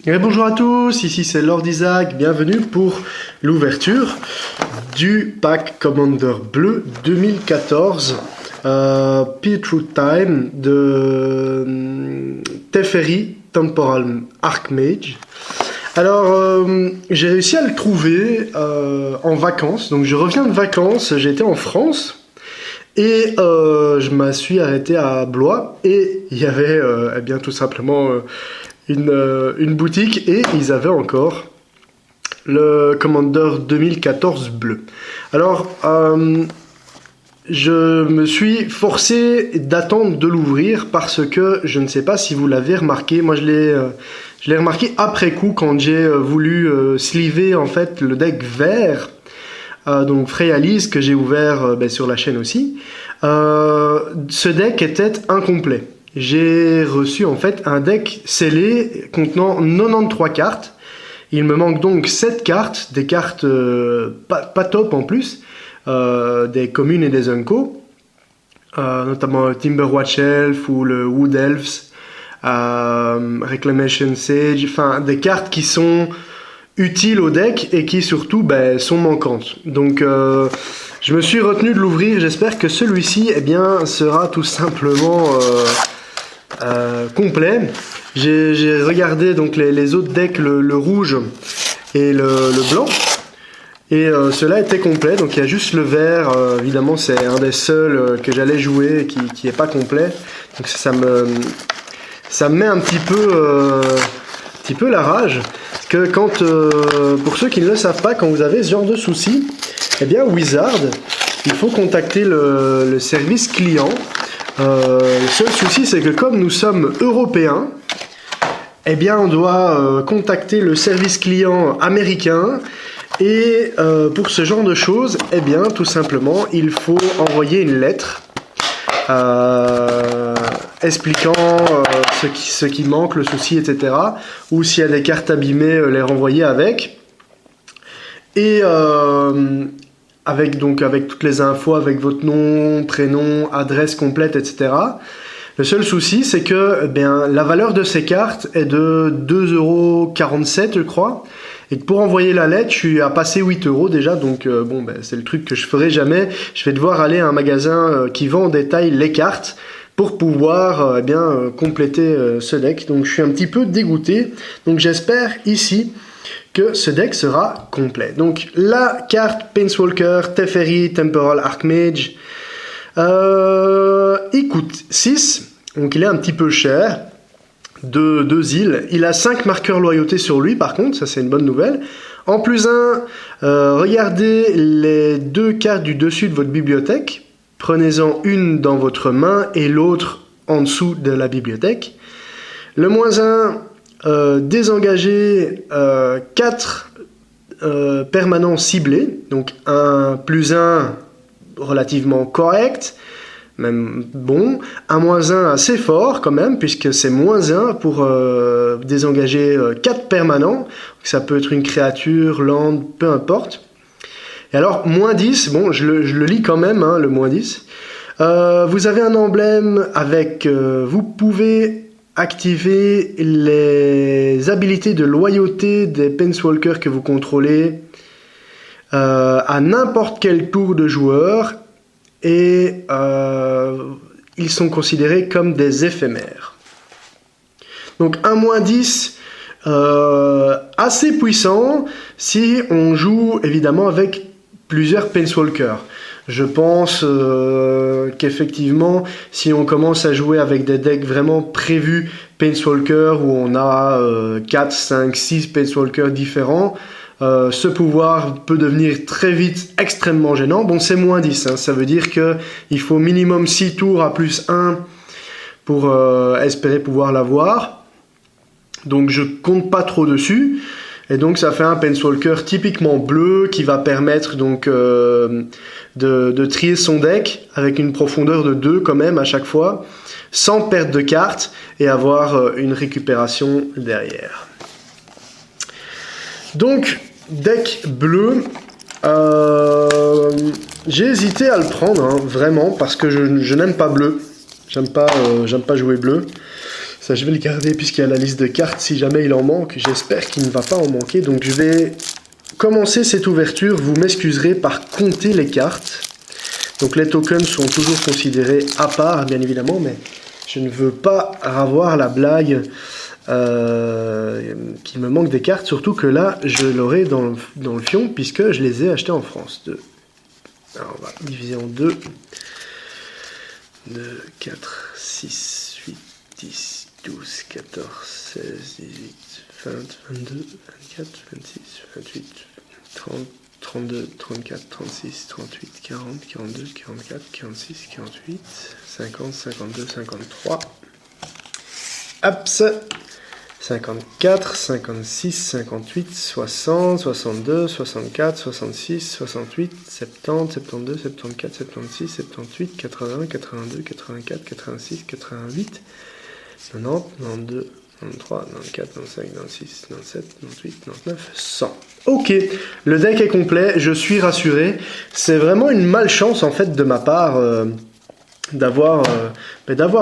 Et bonjour à tous, ici c'est Lord Isaac, bienvenue pour l'ouverture du pack Commander Bleu 2014 Beetroot Time de Teferi Temporal Archmage. Alors j'ai réussi à le trouver en vacances, donc je reviens de vacances, j'étais en France et je me suis arrêté à Blois et il y avait eh bien tout simplement une boutique et ils avaient encore le Commander 2014 bleu. Alors, je me suis forcé d'attendre de l'ouvrir parce que je ne sais pas si vous l'avez remarqué. Moi, je l'ai remarqué après coup quand j'ai voulu sleever en fait le deck vert. Donc Freyalis que j'ai ouvert sur la chaîne aussi. Ce deck était incomplet. J'ai reçu en fait un deck scellé contenant 93 cartes. Il me manque donc 7 cartes, des cartes pas top en plus, des communes et des unco, notamment Timberwatch Elf ou le Wood Elves, Reclamation Sage, enfin des cartes qui sont utiles au deck et qui surtout sont manquantes. Donc je me suis retenu de l'ouvrir, j'espère que celui-ci sera tout simplement complet. J'ai regardé donc les autres decks, le rouge et le blanc, et cela était complet. Donc il y a juste le vert, évidemment c'est un des seuls que j'allais jouer qui est pas complet. Donc ça me met un petit peu la rage, parce que quand pour ceux qui ne le savent pas, quand vous avez ce genre de soucis, eh bien Wizard, il faut contacter le service client. Le seul souci, c'est que comme nous sommes européens, eh bien on doit contacter le service client américain, et pour ce genre de choses, eh bien tout simplement il faut envoyer une lettre expliquant ce qui manque, le souci, etc. Ou s'il y a des cartes abîmées, les renvoyer avec. Et avec toutes les infos, avec votre nom, prénom, adresse complète, etc. Le seul souci, c'est que la valeur de ces cartes est de 2,47 €, je crois. Et que pour envoyer la lettre, je suis à passer 8 € déjà. Donc c'est le truc que je ferai jamais. Je vais devoir aller à un magasin qui vend en détail les cartes pour pouvoir compléter ce deck. Donc je suis un petit peu dégoûté. Donc j'espère ici que ce deck sera complet. Donc la carte Planeswalker Teferi Temporal Archmage, il coûte 6, donc il est un petit peu cher, de 2 îles. Il a 5 marqueurs loyauté sur lui par contre, ça c'est une bonne nouvelle. En plus 1, regardez les 2 cartes du dessus de votre bibliothèque, prenez-en une dans votre main et l'autre en dessous de la bibliothèque. Le moins 1, désengager 4 permanents ciblés, donc un plus 1 relativement correct, même bon, un moins 1 assez fort quand même, puisque c'est moins 1 pour désengager 4 permanents, ça peut être une créature, land, peu importe. Et alors, moins 10, bon, je le lis quand même, hein, le moins 10. Vous avez un emblème avec, vous pouvez activer les habilités de loyauté des Planeswalkers que vous contrôlez à n'importe quel tour de joueur, et ils sont considérés comme des éphémères. Donc un moins 10 assez puissant si on joue évidemment avec plusieurs Planeswalkers. Je pense qu'effectivement, si on commence à jouer avec des decks vraiment prévus Planeswalker, où on a 4, 5, 6 Planeswalkers différents, ce pouvoir peut devenir très vite extrêmement gênant. Bon, c'est moins 10, hein, ça veut dire qu'il faut minimum 6 tours à plus 1 pour espérer pouvoir l'avoir. Donc je compte pas trop dessus. Et donc ça fait un Planeswalker typiquement bleu qui va permettre donc de trier son deck avec une profondeur de 2 quand même à chaque fois, sans perte de cartes, et avoir une récupération derrière. Donc deck bleu, j'ai hésité à le prendre, hein, vraiment, parce que je n'aime pas bleu. J'aime pas jouer bleu. Ça, je vais le garder puisqu'il y a la liste de cartes. Si jamais il en manque, j'espère qu'il ne va pas en manquer. Donc, je vais commencer cette ouverture. Vous m'excuserez par compter les cartes. Donc, les tokens sont toujours considérés à part, bien évidemment, mais je ne veux pas avoir la blague qu'il me manque des cartes. Surtout que là, je l'aurai dans le fion puisque je les ai achetées en France. Alors, on va diviser en deux. 2, 4, 6, 8, 10, 12, 14, 16, 18, 20, 22, 24, 26, 28, 30, 32, 34, 36, 38, 40, 42, 44, 46, 48, 50, 52, 53. Hop, 54, 56, 58, 60, 62, 64, 66, 68, 70, 72, 74, 76, 78, 80, 82, 84, 86, 88, 90, 92, 93, 94, 95, 96, 97, 98, 99, 100. Ok, le deck est complet, je suis rassuré. C'est vraiment une malchance en fait de ma part d'avoir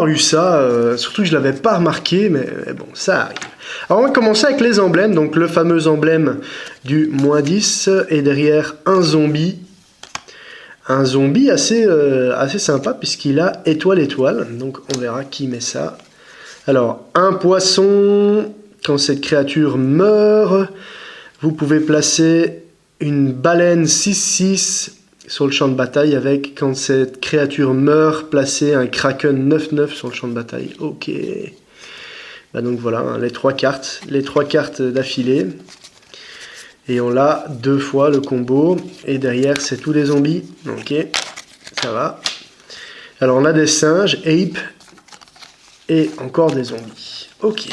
eu ça, surtout que je ne l'avais pas remarqué, mais bon, ça arrive. Alors on va commencer avec les emblèmes, donc le fameux emblème du -10, et derrière un zombie assez sympa, puisqu'il a étoile, donc on verra qui met ça. Alors, un poisson, quand cette créature meurt, vous pouvez placer une baleine 6-6 sur le champ de bataille avec, quand cette créature meurt, placer un kraken 9-9 sur le champ de bataille. Ok. Bah donc voilà, hein, les trois cartes d'affilée. Et on l'a 2 fois le combo. Et derrière, c'est tous les zombies. Ok, ça va. Alors on a des singes, ape, et encore des zombies. Ok.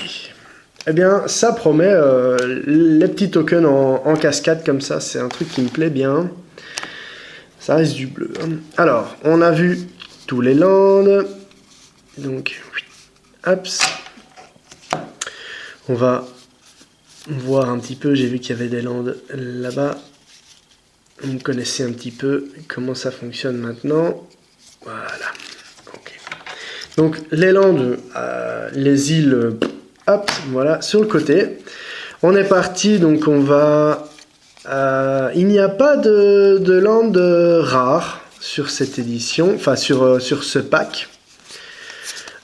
Eh bien, ça promet les petits tokens en cascade comme ça. C'est un truc qui me plaît bien. Ça reste du bleu. Alors, on a vu tous les lands. Donc, hop. On va voir un petit peu. J'ai vu qu'il y avait des lands là-bas. Vous connaissez un petit peu comment ça fonctionne maintenant. Voilà. Ok. Donc, les lands, les îles, hop, voilà, sur le côté. On est parti, donc on va... il n'y a pas de land rare sur cette édition, enfin sur ce pack.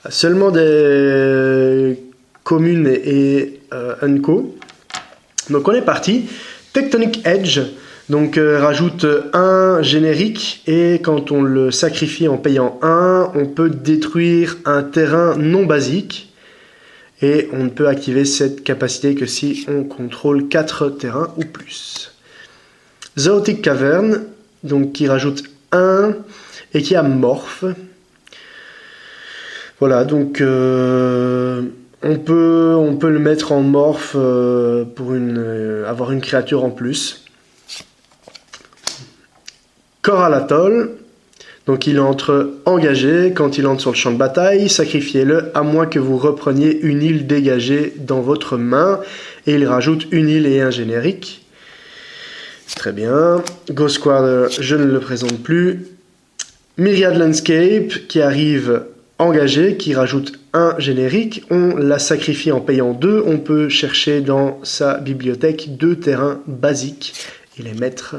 Seulement des communes et unco. Donc on est parti. Tectonic Edge, donc rajoute un générique, et quand on le sacrifie en payant 1, on peut détruire un terrain non basique. Et on ne peut activer cette capacité que si on contrôle 4 terrains ou plus. Zootic Cavern, donc qui rajoute 1 et qui a morph. Voilà, donc on peut le mettre en morph pour avoir une créature en plus. Coral Atoll. Donc il entre engagé, quand il entre sur le champ de bataille, sacrifiez-le à moins que vous repreniez une île dégagée dans votre main, et il rajoute une île et un générique. Très bien. Ghost Squatter, je ne le présente plus. Myriad Landscape qui arrive engagé, qui rajoute un générique. On la sacrifie en payant 2. On peut chercher dans sa bibliothèque 2 terrains basiques et les mettre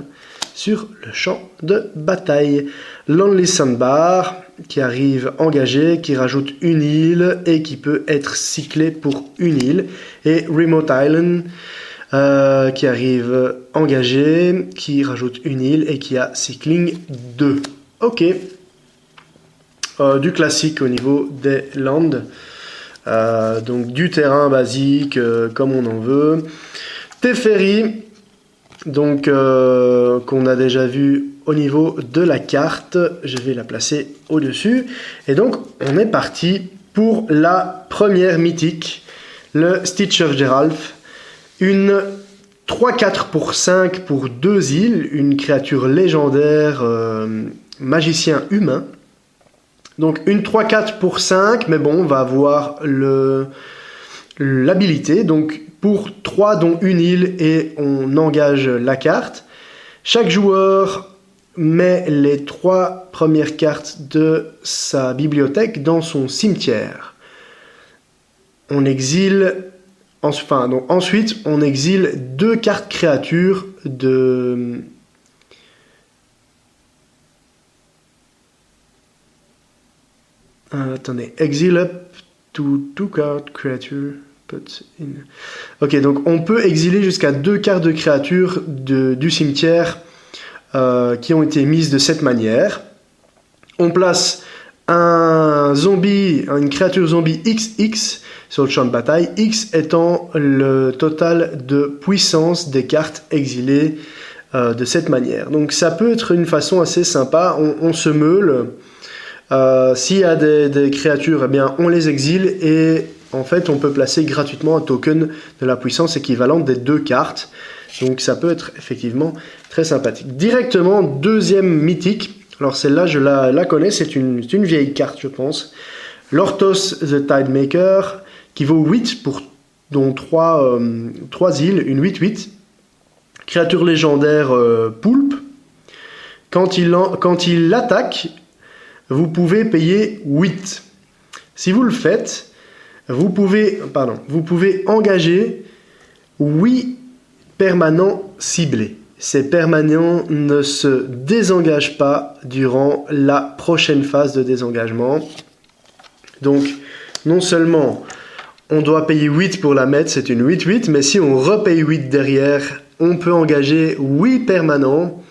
sur le champ de bataille. Lonely Sandbar qui arrive engagé, qui rajoute une île et qui peut être cyclé pour une île. Et Remote Island qui arrive engagé, qui rajoute une île et qui a cycling 2. Ok. Du classique au niveau des lands. Donc du terrain basique comme on en veut. Teferi, donc qu'on a déjà vu au niveau de la carte. Je vais la placer au-dessus. Et donc on est parti pour la première mythique, le Stitch of Geralf. Une 3-4 pour 5 pour 2 îles, une créature légendaire magicien humain. Donc une 3-4 pour 5, mais bon, on va avoir l'habilité. Donc pour 3 dont une île, et on engage la carte. Chaque joueur met les 3 premières cartes de sa bibliothèque dans son cimetière. on exile... ensuite, on exile 2 cartes créatures de... attendez, exile up to 2 cards creature put in... Ok, donc on peut exiler jusqu'à 2 cartes de créatures du cimetière qui ont été mises de cette manière. On place un zombie, une créature zombie XX sur le champ de bataille, X étant le total de puissance des cartes exilées de cette manière. Donc ça peut être une façon assez sympa, on se meule. S'il y a des créatures, eh bien, on les exile et en fait on peut placer gratuitement un token de la puissance équivalente des 2 cartes. Donc ça peut être effectivement très sympathique. Directement, deuxième mythique. Alors celle-là, je la connais, c'est une vieille carte, je pense. Lorthos the Tidemaker, qui vaut 8, dont 3 îles, une 8-8. Créature légendaire poulpe. Quand il attaque, vous pouvez payer 8. Si vous le faites, vous pouvez engager 8 permanents ciblés. Ces permanents ne se désengagent pas durant la prochaine phase de désengagement. Donc, non seulement on doit payer 8 pour la mettre, c'est une 8-8, mais si on repaye 8 derrière, on peut engager 8 permanents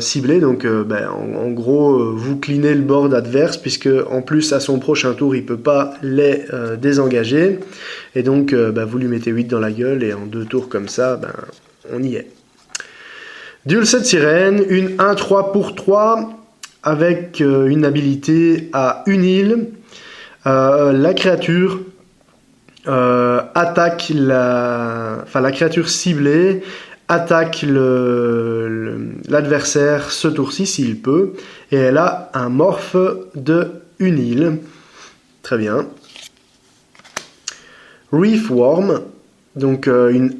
ciblés. Donc, en gros, vous cleanez le board adverse, puisque en plus, à son prochain tour, il ne peut pas les désengager. Et donc, vous lui mettez 8 dans la gueule, et en 2 tours comme ça, on y est. Dulcet Sirène, une 1-3 pour 3 avec une habilité à une île. La créature attaque la créature ciblée attaque l'adversaire ce tour-ci s'il peut, et elle a un morph de une île. Très bien. Reef Worm, donc une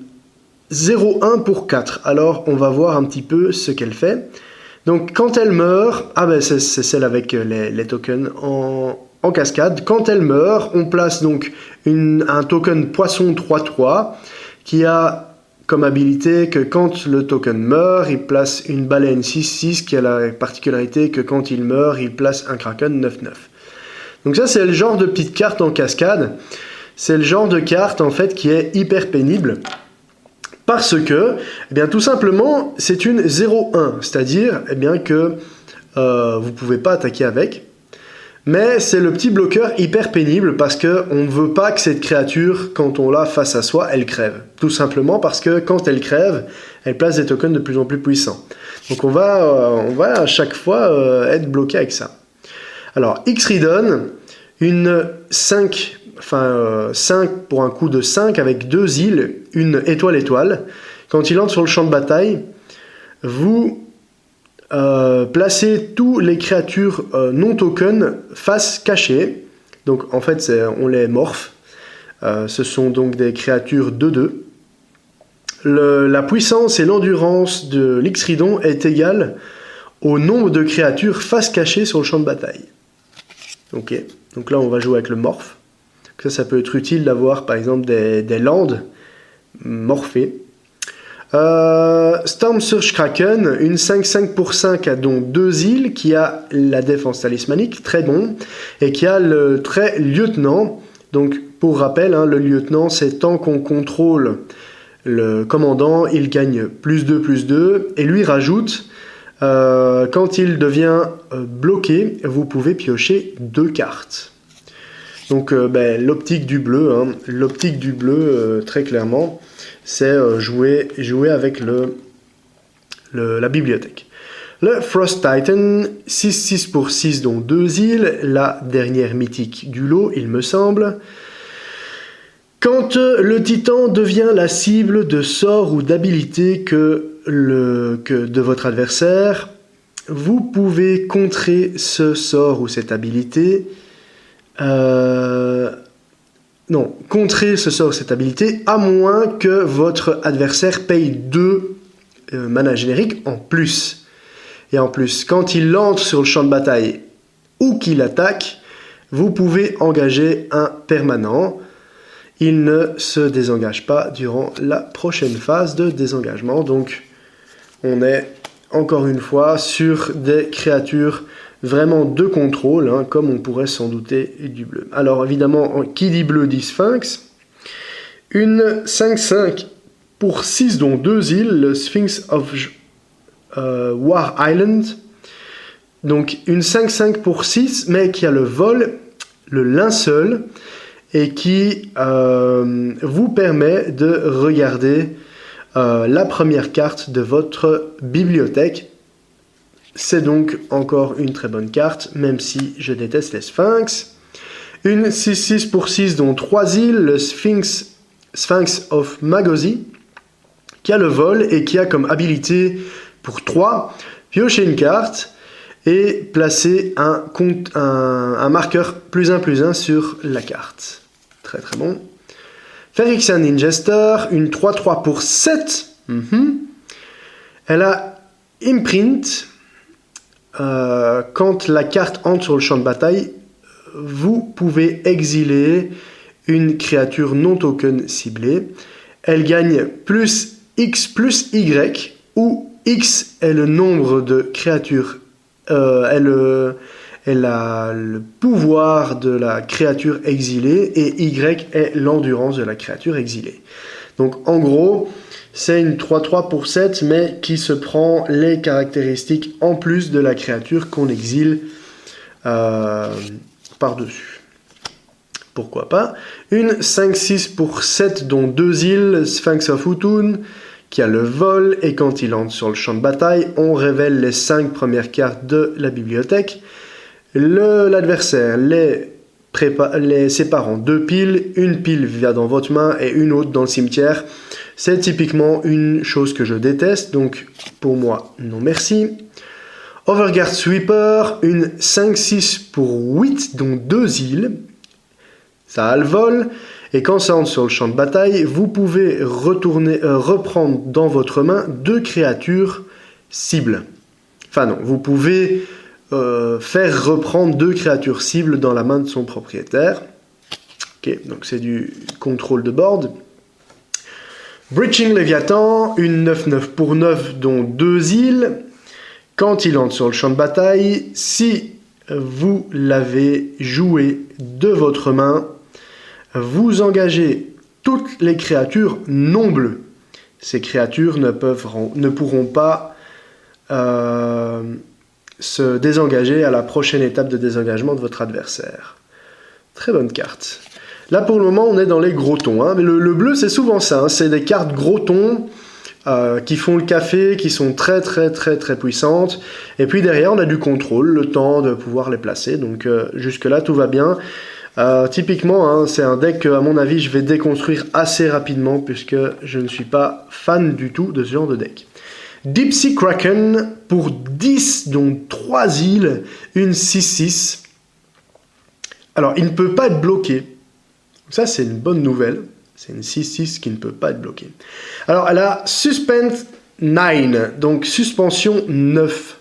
0-1 pour 4. Alors, on va voir un petit peu ce qu'elle fait. Donc, quand elle meurt... c'est celle avec les tokens en cascade. Quand elle meurt, on place donc un token poisson 3-3 qui a comme habilité que quand le token meurt, il place une baleine 6-6 qui a la particularité que quand il meurt, il place un kraken 9-9. Donc ça, c'est le genre de petite carte en cascade. C'est le genre de carte, en fait, qui est hyper pénible. Parce que, tout simplement, c'est une 0-1. C'est-à-dire, que vous ne pouvez pas attaquer avec. Mais c'est le petit bloqueur hyper pénible parce qu'on ne veut pas que cette créature, quand on l'a face à soi, elle crève. Tout simplement parce que quand elle crève, elle place des tokens de plus en plus puissants. Donc on va à chaque fois être bloqué avec ça. Alors, X-Ridon, une 5 pour un coût de 5 avec 2 îles, une étoile. Quand il entre sur le champ de bataille, vous placez tous les créatures non token face cachée. Donc en fait, on les morphe. Ce sont donc des créatures 2-2. La puissance et l'endurance de l'X-Ridon est égale au nombre de créatures face cachée sur le champ de bataille. Ok, donc là on va jouer avec le morph. Ça peut être utile d'avoir par exemple des landes morphées. Storm Surge Kraken, une 5-5 pour 5 a donc 2 îles, qui a la défense talismanique, très bon, et qui a le trait lieutenant. Donc pour rappel, le lieutenant, c'est tant qu'on contrôle le commandant, il gagne +2/+2, et lui rajoute, quand il devient bloqué, vous pouvez piocher 2 cartes. Donc l'optique du bleu, très clairement, c'est jouer avec la bibliothèque. Le Frost Titan, 6-6 pour 6, dont 2 îles, la dernière mythique du lot, il me semble. Quand le titan devient la cible de sorts ou d'habilités que de votre adversaire, vous pouvez contrer ce sort ou cette habilité. Contrer ce sort ou cette habilité, à moins que votre adversaire paye 2 mana génériques en plus. Et en plus, quand il entre sur le champ de bataille ou qu'il attaque, vous pouvez engager un permanent. Il ne se désengage pas durant la prochaine phase de désengagement. Donc, on est encore une fois sur des créatures vraiment de contrôle, hein, comme on pourrait s'en douter du bleu. Alors, évidemment, qui dit bleu dit Sphinx. Une 5-5 pour 6, dont 2 îles, le Sphinx of War Island. Donc, une 5-5 pour 6, mais qui a le vol, le linceul, et qui vous permet de regarder la première carte de votre bibliothèque. C'est donc encore une très bonne carte, même si je déteste les sphinx. Une 6-6 pour 6, dont 3 îles, le Sphinx of Magosi, qui a le vol et qui a comme habilité pour 3, piocher une carte et placer un marqueur +1/+1 sur la carte. Très très bon. Phyrexian Ingester, une 3-3 pour 7. Elle a Imprint. Quand la carte entre sur le champ de bataille, vous pouvez exiler une créature non token ciblée. Elle gagne plus X plus Y, où X est le nombre de créatures. Elle a le pouvoir de la créature exilée et Y est l'endurance de la créature exilée. Donc en gros, c'est une 3-3 pour 7, mais qui se prend les caractéristiques en plus de la créature qu'on exile par-dessus. Pourquoi pas. Une 5-6 pour 7, dont 2 îles, Sphinx of Utun, qui a le vol, et quand il entre sur le champ de bataille, on révèle les 5 premières cartes de la bibliothèque. L'adversaire les sépare en 2 piles, une pile va dans votre main et une autre dans le cimetière. C'est typiquement une chose que je déteste, donc pour moi, non merci. Overguard Sweeper, une 5-6 pour 8, dont 2 îles. Ça a le vol, et quand ça entre sur le champ de bataille, vous pouvez reprendre dans votre main 2 créatures cibles. Enfin non, vous pouvez faire reprendre 2 créatures cibles dans la main de son propriétaire. Ok, donc c'est du contrôle de board. Breaching Leviathan, une 9-9 pour 9, dont 2 îles. Quand il entre sur le champ de bataille, si vous l'avez joué de votre main, vous engagez toutes les créatures non bleues. Ces créatures ne pourront pas se désengager à la prochaine étape de désengagement de votre adversaire. Très bonne carte. Là, pour le moment, on est dans les gros tons. Hein. Mais le bleu, c'est souvent ça. Hein. C'est des cartes gros tons qui font le café, qui sont très, très, très, très puissantes. Et puis derrière, on a du contrôle, le temps de pouvoir les placer. Donc jusque-là, tout va bien. Typiquement, hein, c'est un deck que, à mon avis, je vais déconstruire assez rapidement puisque je ne suis pas fan du tout de ce genre de deck. Deep Sea Kraken pour 10, dont 3 îles, une 6-6. Alors, il ne peut pas être bloqué. Ça, c'est une bonne nouvelle. C'est une 6-6 qui ne peut pas être bloquée. Alors, elle a Suspend 9, donc suspension 9.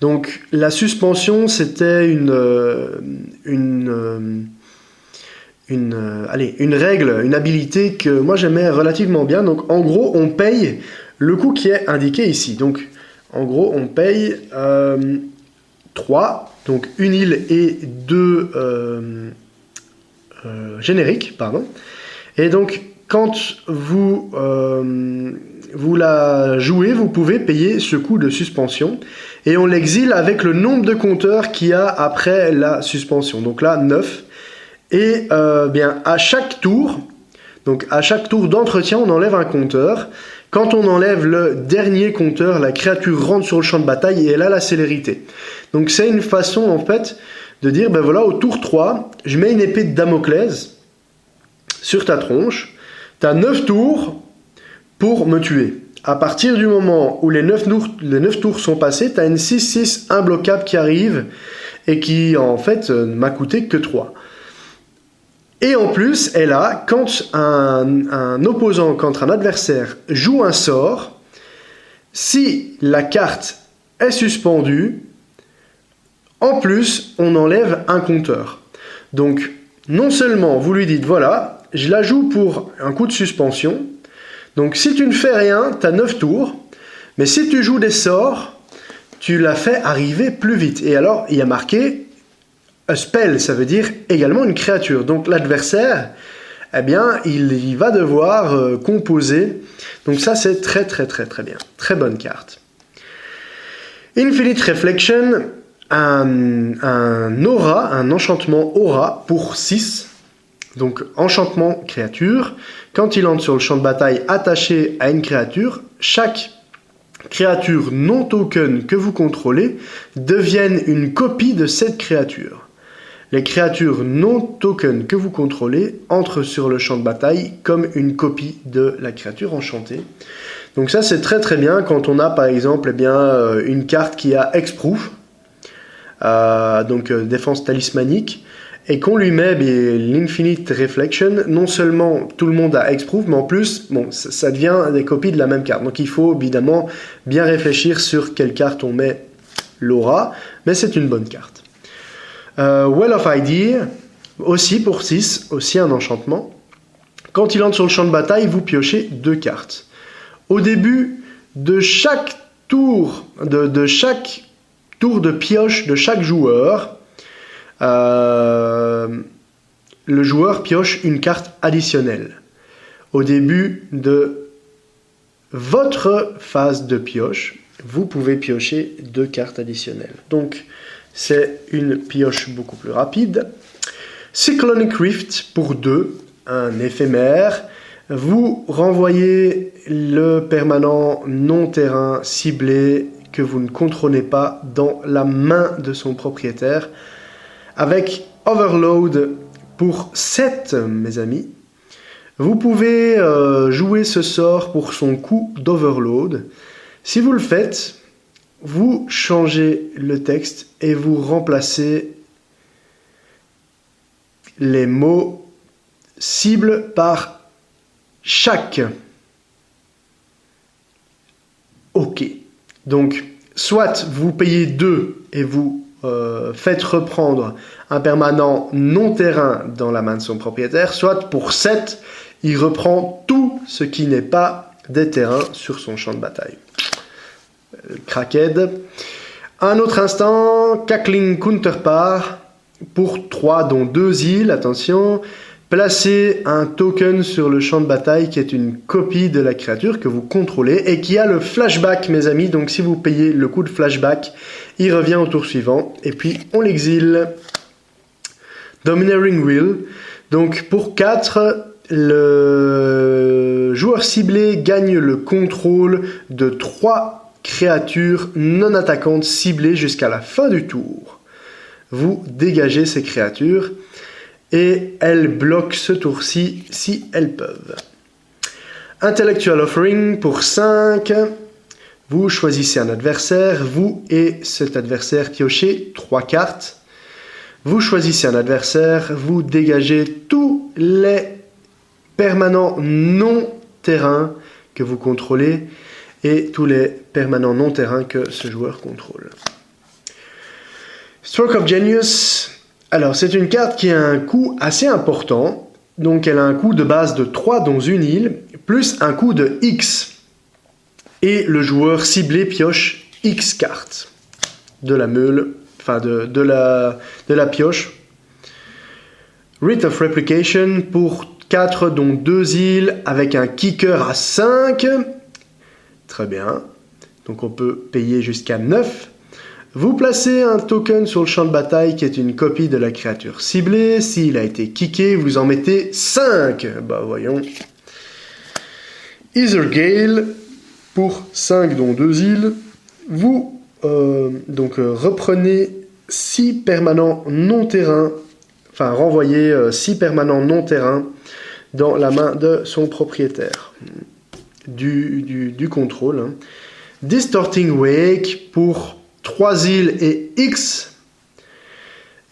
Donc, la suspension, c'était une règle, une habilité que moi j'aimais relativement bien. Donc, en gros, on paye le coût qui est indiqué ici. Donc, en gros, on paye 3, donc une île et 2 génériques, pardon. Et donc, quand vous la jouez, vous pouvez payer ce coût de suspension. Et on l'exile avec le nombre de compteurs qu'il y a après la suspension. Donc là, 9. Et bien, à chaque tour d'entretien, on enlève un compteur. Quand on enlève le dernier compteur, la créature rentre sur le champ de bataille et elle a la célérité. Donc c'est une façon en fait de dire, ben voilà, au tour 3, je mets une épée de Damoclès sur ta tronche. Tu as 9 tours pour me tuer. À partir du moment où les 9 tours sont passés, tu as une 6-6 imbloquable qui arrive et qui en fait ne m'a coûté que 3. Et en plus, elle a, quand un opposant, quand un adversaire joue un sort, si la carte est suspendue, en plus, on enlève un compteur. Donc, non seulement vous lui dites, voilà, je la joue pour un coup de suspension, donc si tu ne fais rien, tu as 9 tours, mais si tu joues des sorts, tu la fais arriver plus vite. Et alors, il y a marqué a spell, ça veut dire également une créature. Donc l'adversaire, eh bien, il va devoir composer. Donc ça, c'est très très très très bien. Très bonne carte. Infinite Reflection, un aura, un enchantement aura pour 6. Donc enchantement créature. Quand il entre sur le champ de bataille attaché à une créature, chaque créature non token que vous contrôlez deviennent une copie de cette créature. Les créatures non token que vous contrôlez entrent sur le champ de bataille comme une copie de la créature enchantée. Donc ça c'est très très bien quand on a par exemple une carte qui a Hexproof, donc défense talismanique, et qu'on lui met l'Infinite Reflection. Non seulement tout le monde a Hexproof, mais en plus ça devient des copies de la même carte. Donc il faut évidemment bien réfléchir sur quelle carte on met l'aura, mais c'est une bonne carte. Well of Idea, aussi pour 6, aussi un enchantement. Quand il entre sur le champ de bataille, vous piochez 2 cartes. Au début de chaque tour, de chaque tour de pioche de chaque joueur, le joueur pioche une carte additionnelle. Au début de votre phase de pioche, vous pouvez piocher 2 cartes additionnelles. Donc, c'est une pioche beaucoup plus rapide. Cyclonic Rift pour 2, un éphémère. Vous renvoyez le permanent non-terrain ciblé que vous ne contrôlez pas dans la main de son propriétaire. Avec Overload pour 7, mes amis. Vous pouvez jouer ce sort pour son coût d'Overload. Si vous le faites, vous changez le texte et vous remplacez les mots cible par chaque. Ok. Donc, soit vous payez 2 et vous faites reprendre un permanent non-terrain dans la main de son propriétaire, soit pour 7, il reprend tout ce qui n'est pas des terrains sur son champ de bataille. Crackhead. Un autre instant, Cackling Counterpart pour 3, dont 2 îles, attention. Placez un token sur le champ de bataille qui est une copie de la créature que vous contrôlez et qui a le flashback, mes amis. Donc si vous payez le coût de flashback, il revient au tour suivant et puis on l'exile. Domineering Will. Donc pour 4, le joueur ciblé gagne le contrôle de 3 créatures non attaquantes ciblées jusqu'à la fin du tour. Vous dégagez ces créatures et elles bloquent ce tour-ci si elles peuvent. Intellectual Offering pour 5. Vous choisissez un adversaire, vous et cet adversaire piochez 3 cartes. Vous choisissez un adversaire, vous dégagez tous les permanents non-terrain que vous contrôlez et tous les permanents non-terrain que ce joueur contrôle. Stroke of Genius. Alors, c'est une carte qui a un coût assez important. Donc, elle a un coût de base de 3 dans une île, plus un coût de X. Et le joueur ciblé pioche X cartes de la meule, enfin de la pioche. Rite of Replication pour 4 dont 2 îles avec un kicker à 5. Très bien. Donc on peut payer jusqu'à 9. Vous placez un token sur le champ de bataille qui est une copie de la créature ciblée. S'il a été kické, vous en mettez 5. Bah voyons. Ethergale pour 5 dont 2 îles. Vous reprenez 6 permanents non-terrain. Enfin, renvoyez 6 permanents non-terrain dans la main de son propriétaire. Du contrôle. Hein. Distorting Wake pour 3 îles et X.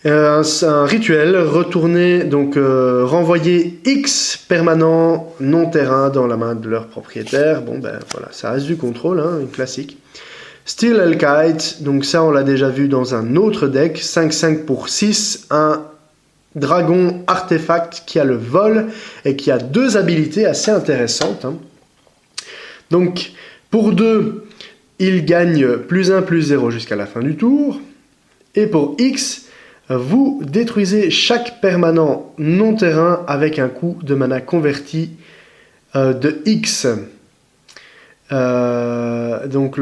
Un rituel, retourner, donc renvoyer X permanent non-terrain dans la main de leur propriétaire. Bon ben voilà, ça reste du contrôle, hein, une classique. Steel Elkite, donc ça on l'a déjà vu dans un autre deck. 5-5 pour 6, un dragon artefact qui a le vol et qui a 2 habilités assez intéressantes. Donc, pour 2, il gagne +1, +0 jusqu'à la fin du tour. Et pour X, vous détruisez chaque permanent non-terrain avec un coût de mana converti de X. Donc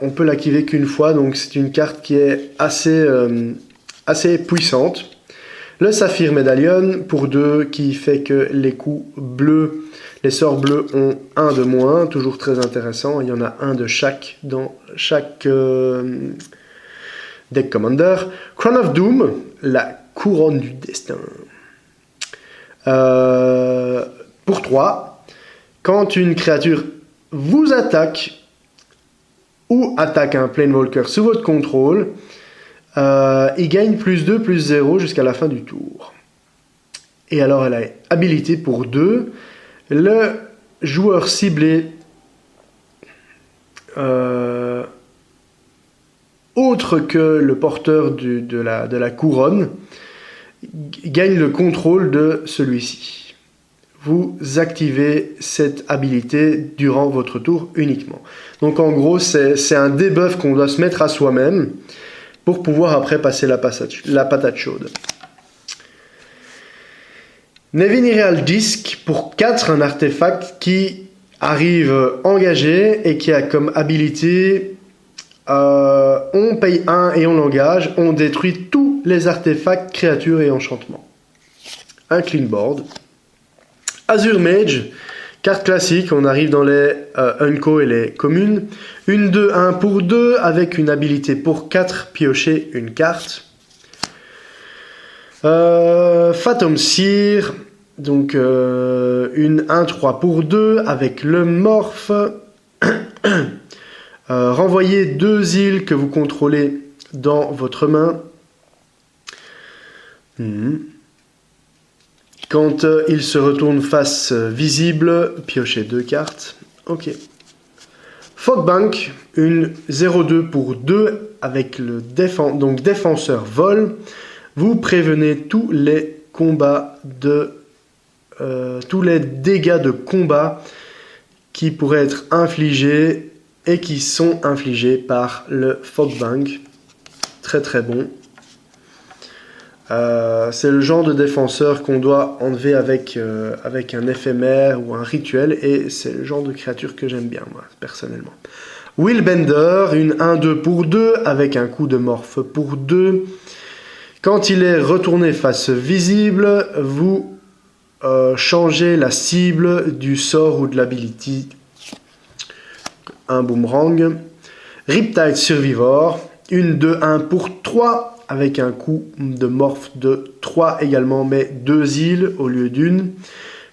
on peut l'activer qu'une fois, donc c'est une carte qui est assez puissante. Le Saphir Medallion pour 2 qui fait que les coups bleus, les sorts bleus ont 1 de moins, toujours très intéressant. Il y en a 1 de chaque dans chaque deck commander. Crown of Doom, la couronne du destin. Pour 3, quand une créature vous attaque ou attaque un Planewalker sous votre contrôle, il gagne +2, +0 jusqu'à la fin du tour. Et alors elle a habilité pour 2. Le joueur ciblé autre que le porteur de la couronne gagne le contrôle de celui-ci. Vous activez cette habilité durant votre tour uniquement. Donc en gros, c'est un debuff qu'on doit se mettre à soi-même pour pouvoir après passer la patate chaude. Nevin Irreal Disc pour 4, un artefact qui arrive engagé et qui a comme habilité on paye 1 et on l'engage, on détruit tous les artefacts, créatures et enchantements. Un clean board. Azure Mage, carte classique, on arrive dans les unco et les communes. Une 2-1 pour 2 avec une habilité pour 4, piocher une carte. Phantom Seer, donc une 1-3 pour 2 avec le morph. Renvoyez 2 îles que vous contrôlez dans votre main. Quand il se retourne face visible, piochez 2 cartes. Ok. Fogbank, une 0-2 pour 2 avec le défenseur vol. Vous prévenez tous les dégâts de combat qui pourraient être infligés et qui sont infligés par le Fogbank. Très très bon. C'est le genre de défenseur qu'on doit enlever avec un éphémère ou un rituel, et c'est le genre de créature que j'aime bien, moi, personnellement. Willbender, une 1-2 pour 2 avec un coup de morph pour 2. Quand il est retourné face visible, vous changez la cible du sort ou de l'ability. Un boomerang. Riptide Survivor, une 2-1 pour 3 avec un coup de morph de 3 également, mais 2 îles au lieu d'une.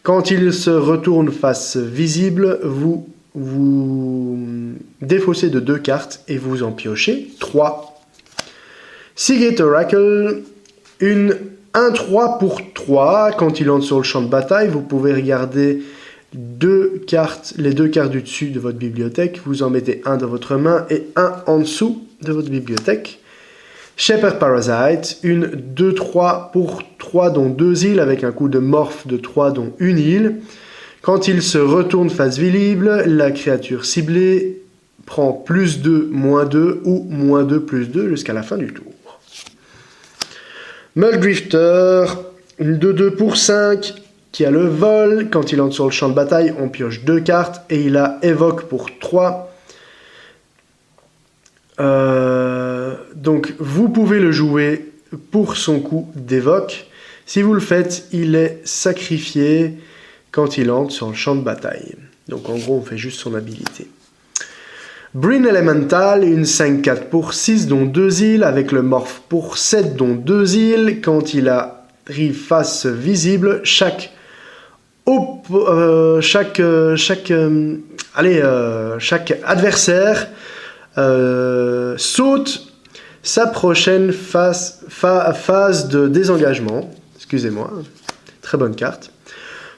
Quand il se retourne face visible, vous défaussez de 2 cartes et vous en piochez 3. Seagate Oracle, une 1-3 pour 3. Quand il entre sur le champ de bataille, vous pouvez regarder les 2 cartes du dessus de votre bibliothèque. Vous en mettez un dans votre main et un en dessous de votre bibliothèque. Shepherd Parasite, une 2-3 pour 3 dont 2 îles avec un coup de morph de 3 dont une île. Quand il se retourne face visible, la créature ciblée prend +2, -2 ou -2, +2 jusqu'à la fin du tour. Muldrifter, une 2-2 pour 5 qui a le vol. Quand il entre sur le champ de bataille, on pioche 2 cartes et il a évoque pour 3. Donc vous pouvez le jouer pour son coup d'évoque. Si vous le faites, il est sacrifié quand il entre sur le champ de bataille. Donc en gros, on fait juste son habilité. Bryn Elemental, une 5-4 pour 6 dont 2 îles avec le morph pour 7 dont 2 îles. Quand il arrive face visible, chaque adversaire saute sa prochaine phase de désengagement. Excusez-moi, très bonne carte.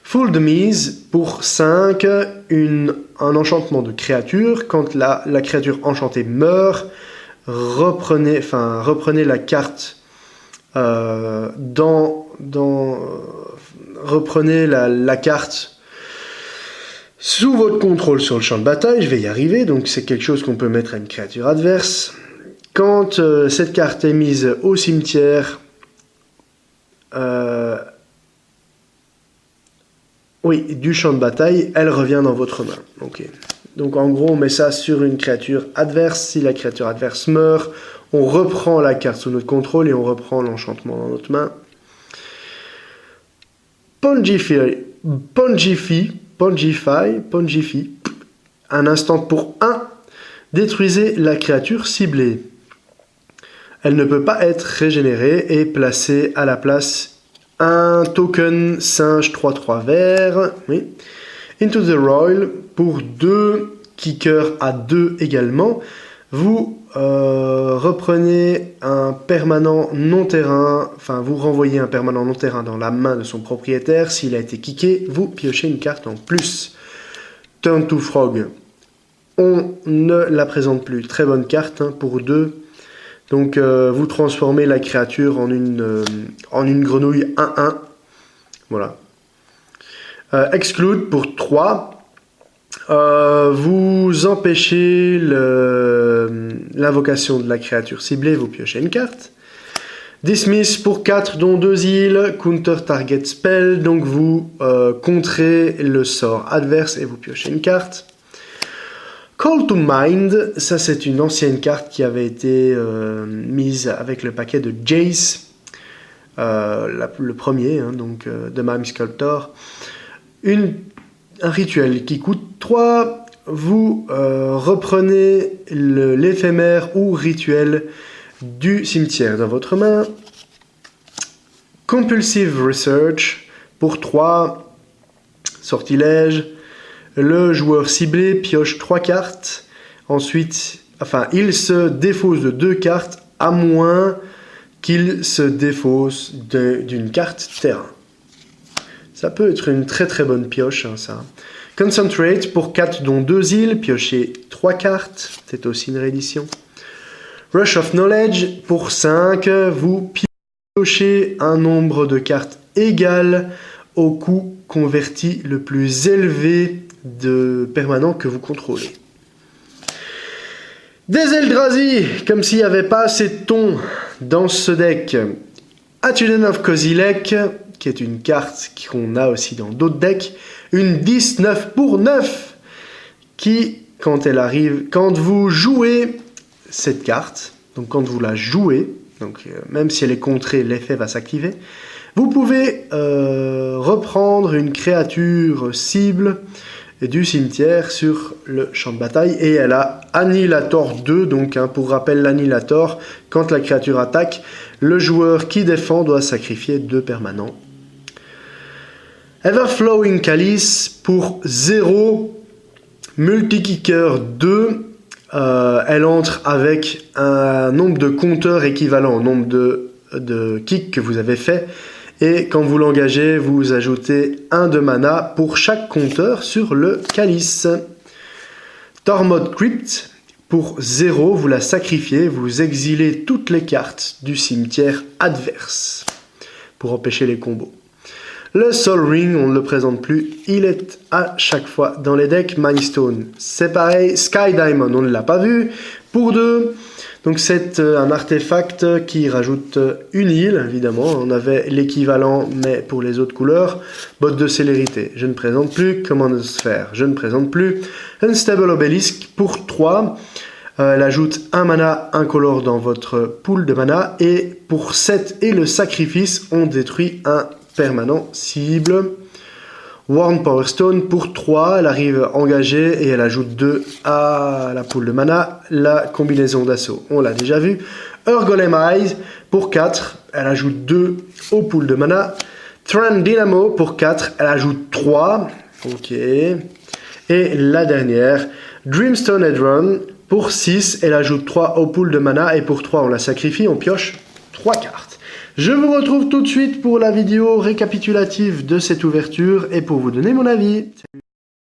Full de mise pour 5, un enchantement de créature. Quand la créature enchantée meurt, reprenez la carte reprenez la carte sous votre contrôle sur le champ de bataille. Je vais y arriver, donc c'est quelque chose qu'on peut mettre à une créature adverse. Quand cette carte est mise au cimetière, du champ de bataille, elle revient dans votre main. Okay. Donc en gros, on met ça sur une créature adverse. Si la créature adverse meurt, on reprend la carte sous notre contrôle et on reprend l'enchantement dans notre main. Pongify, un instant pour 1, détruisez la créature ciblée. Elle ne peut pas être régénérée et placée à la place un token singe 3/3 vert. Oui. Into the Roil pour 2 kickers à 2 également. Vous reprenez un permanent non-terrain, enfin vous renvoyez un permanent non-terrain dans la main de son propriétaire. S'il a été kické, vous piochez une carte en plus. Turn to Frog, on ne la présente plus. Très bonne carte pour 2. Donc vous transformez la créature en une grenouille 1/1. Voilà. Exclude pour 3. Vous empêchez l'invocation de la créature ciblée, vous piochez une carte. Dismiss pour 4, dont 2 îles. Counter target spell, donc vous contrez le sort adverse et vous piochez une carte. Call to Mind, ça c'est une ancienne carte qui avait été mise avec le paquet de Jace, le premier, de Mime Sculptor. Un rituel qui coûte 3, vous reprenez l'éphémère ou rituel du cimetière dans votre main. Compulsive Research pour 3, sortilège. Le joueur ciblé pioche 3 cartes. Ensuite, il se défausse de 2 cartes à moins qu'il se défausse d'une carte terrain. Ça peut être une très très bonne pioche, ça. Concentrate pour 4, dont 2 îles, piochez 3 cartes. C'est aussi une réédition. Rush of Knowledge pour 5, vous piochez un nombre de cartes égal au coût converti le plus élevé de permanents que vous contrôlez. Des Eldrazi, comme s'il n'y avait pas assez de ton dans ce deck. Attune of Kozilek, qui est une carte qu'on a aussi dans d'autres decks. Une 10/9 pour 9, qui, quand elle arrive, quand vous jouez cette carte, donc quand vous la jouez, donc même si elle est contrée, l'effet va s'activer, vous pouvez reprendre une créature cible du cimetière sur le champ de bataille et elle a Annihilator 2, donc pour rappel l'Annihilator, quand la créature attaque, le joueur qui défend doit sacrifier 2 permanents. Everflowing Chalice pour 0, multi-kicker 2, elle entre avec un nombre de compteurs équivalent au nombre de kicks que vous avez fait. Et quand vous l'engagez, vous ajoutez 1 de mana pour chaque compteur sur le calice. Tormod Crypt, pour 0, vous la sacrifiez, vous exilez toutes les cartes du cimetière adverse pour empêcher les combos. Le Sol Ring, on ne le présente plus, il est à chaque fois dans les decks. Mindstone, c'est pareil. Sky Diamond, on ne l'a pas vu, pour 2. Donc c'est un artefact qui rajoute une île, évidemment. On avait l'équivalent, mais pour les autres couleurs. Botte de célérité, je ne présente plus. Commander Sphere, je ne présente plus. Unstable Obelisk, pour 3. Elle ajoute un mana incolore dans votre pool de mana. Et pour 7 et le sacrifice, on détruit un permanent cible. Worn Power Stone pour 3, elle arrive engagée et elle ajoute 2 à la pool de mana. La combinaison d'assaut, on l'a déjà vu. Urgolem Eyes pour 4, elle ajoute 2 au pool de mana. Tran Dynamo pour 4, elle ajoute 3. Ok. Et la dernière, Dreamstone Hedron pour 6, elle ajoute 3 au pool de mana. Et pour 3, on la sacrifie, on pioche 3 cartes. Je vous retrouve tout de suite pour la vidéo récapitulative de cette ouverture et pour vous donner mon avis. Salut.